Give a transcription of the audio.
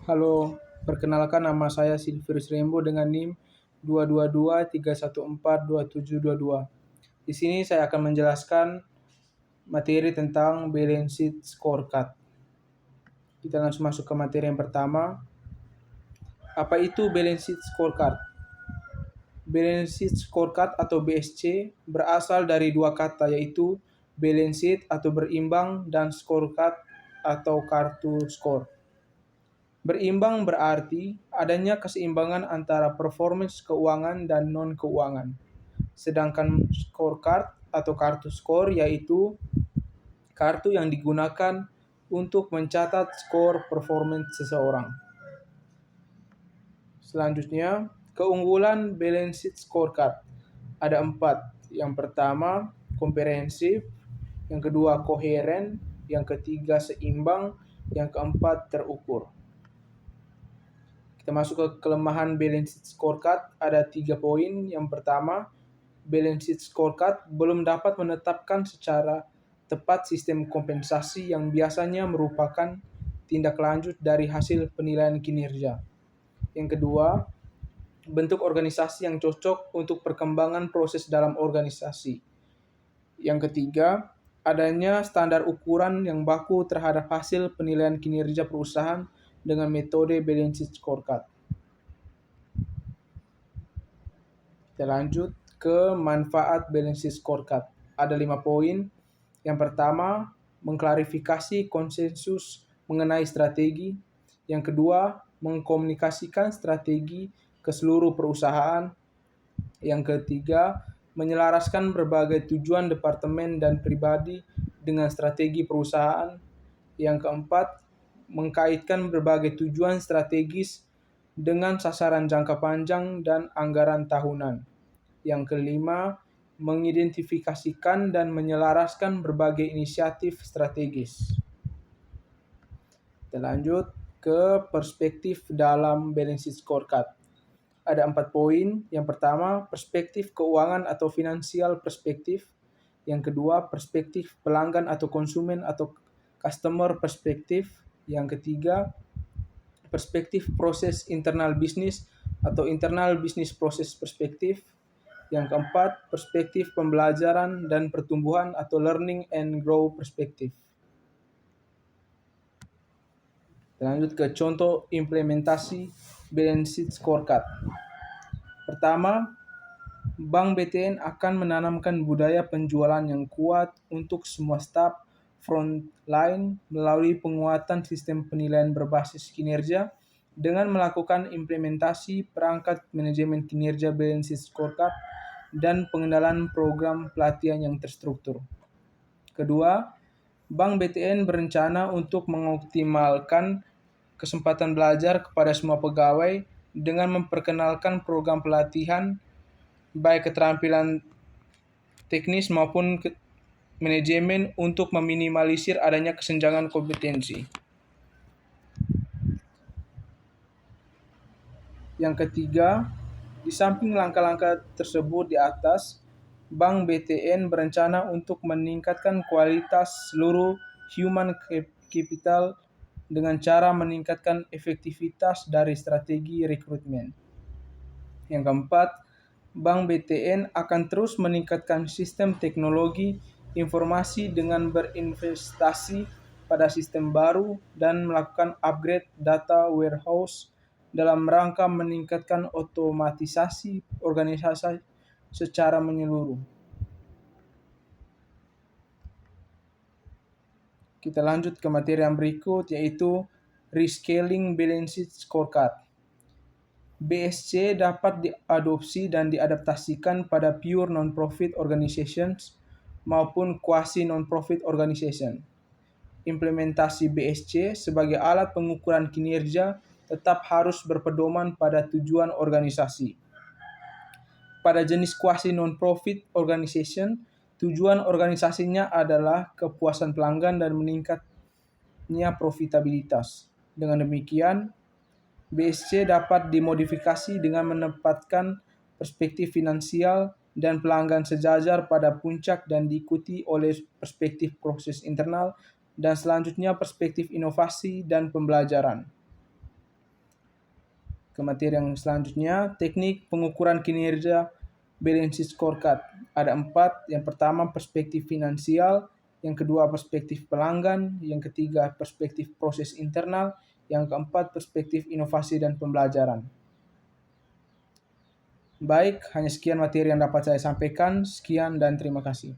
Halo, perkenalkan nama saya Silvius Rembo dengan NIM 22231427722. Di sini saya akan menjelaskan materi tentang balance sheet scorecard. Kita langsung masuk ke materi yang pertama. Apa itu balance sheet scorecard? Balance sheet scorecard atau BSC berasal dari dua kata, yaitu balance sheet atau berimbang dan scorecard atau kartu skor. Berimbang berarti adanya keseimbangan antara performance keuangan dan non-keuangan. Sedangkan scorecard atau kartu skor yaitu kartu yang digunakan untuk mencatat skor performance seseorang. Selanjutnya, keunggulan balance sheet scorecard. Ada 4. Yang pertama, komprehensif. Yang kedua, koheren. Yang ketiga, seimbang. Yang keempat, terukur. Kita masuk ke kelemahan balance sheet scorecard, ada 3 poin. Yang pertama, balance sheet scorecard belum dapat menetapkan secara tepat sistem kompensasi yang biasanya merupakan tindak lanjut dari hasil penilaian kinerja. Yang kedua, bentuk organisasi yang cocok untuk perkembangan proses dalam organisasi. Yang ketiga, adanya standar ukuran yang baku terhadap hasil penilaian kinerja perusahaan dengan metode balance sheet scorecard. Kita lanjut ke manfaat balance sheet scorecard. Ada 5 poin. Yang pertama, mengklarifikasi konsensus mengenai strategi. Yang kedua, mengkomunikasikan strategi ke seluruh perusahaan. Yang ketiga, menyelaraskan berbagai tujuan departemen dan pribadi dengan strategi perusahaan. Yang keempat, mengkaitkan berbagai tujuan strategis dengan sasaran jangka panjang dan anggaran tahunan. Yang kelima, mengidentifikasikan dan menyelaraskan berbagai inisiatif strategis. Kita lanjut ke perspektif dalam balance sheet scorecard. Ada 4 poin. Yang pertama, perspektif keuangan atau finansial perspektif. Yang kedua, perspektif pelanggan atau konsumen atau customer perspektif. Yang ketiga, perspektif proses internal bisnis atau internal business process perspektif. Yang keempat, perspektif pembelajaran dan pertumbuhan atau learning and grow perspektif. Lanjut ke contoh implementasi balance sheet scorecard. Pertama, Bank BTN akan menanamkan budaya penjualan yang kuat untuk semua staf frontline melalui penguatan sistem penilaian berbasis kinerja dengan melakukan implementasi perangkat manajemen kinerja balance sheet scorecard dan pengenalan program pelatihan yang terstruktur. Kedua, Bank BTN berencana untuk mengoptimalkan kesempatan belajar kepada semua pegawai dengan memperkenalkan program pelatihan baik keterampilan teknis maupun manajemen untuk meminimalisir adanya kesenjangan kompetensi. Yang ketiga, di samping langkah-langkah tersebut di atas, Bank BTN berencana untuk meningkatkan kualitas seluruh human capital dengan cara meningkatkan efektivitas dari strategi rekrutmen. Yang keempat, Bank BTN akan terus meningkatkan sistem teknologi informasi dengan berinvestasi pada sistem baru dan melakukan upgrade data warehouse dalam rangka meningkatkan otomatisasi organisasi secara menyeluruh. Kita lanjut ke materi yang berikut, yaitu rescaling balance sheet scorecard. BSC dapat diadopsi dan diadaptasikan pada pure non-profit organizations maupun quasi non-profit organization. Implementasi BSC sebagai alat pengukuran kinerja tetap harus berpedoman pada tujuan organisasi. Pada jenis quasi non-profit organization, tujuan organisasinya adalah kepuasan pelanggan dan meningkatnya profitabilitas. Dengan demikian, BSC dapat dimodifikasi dengan menempatkan perspektif finansial dan pelanggan sejajar pada puncak dan diikuti oleh perspektif proses internal dan selanjutnya perspektif inovasi dan pembelajaran. Ke materi yang selanjutnya, teknik pengukuran kinerja balance sheet scorecard. Ada 4. Yang pertama, perspektif finansial. Yang kedua, perspektif pelanggan. Yang ketiga, perspektif proses internal. Yang keempat, perspektif inovasi dan pembelajaran. Baik, hanya sekian materi yang dapat saya sampaikan. Sekian dan terima kasih.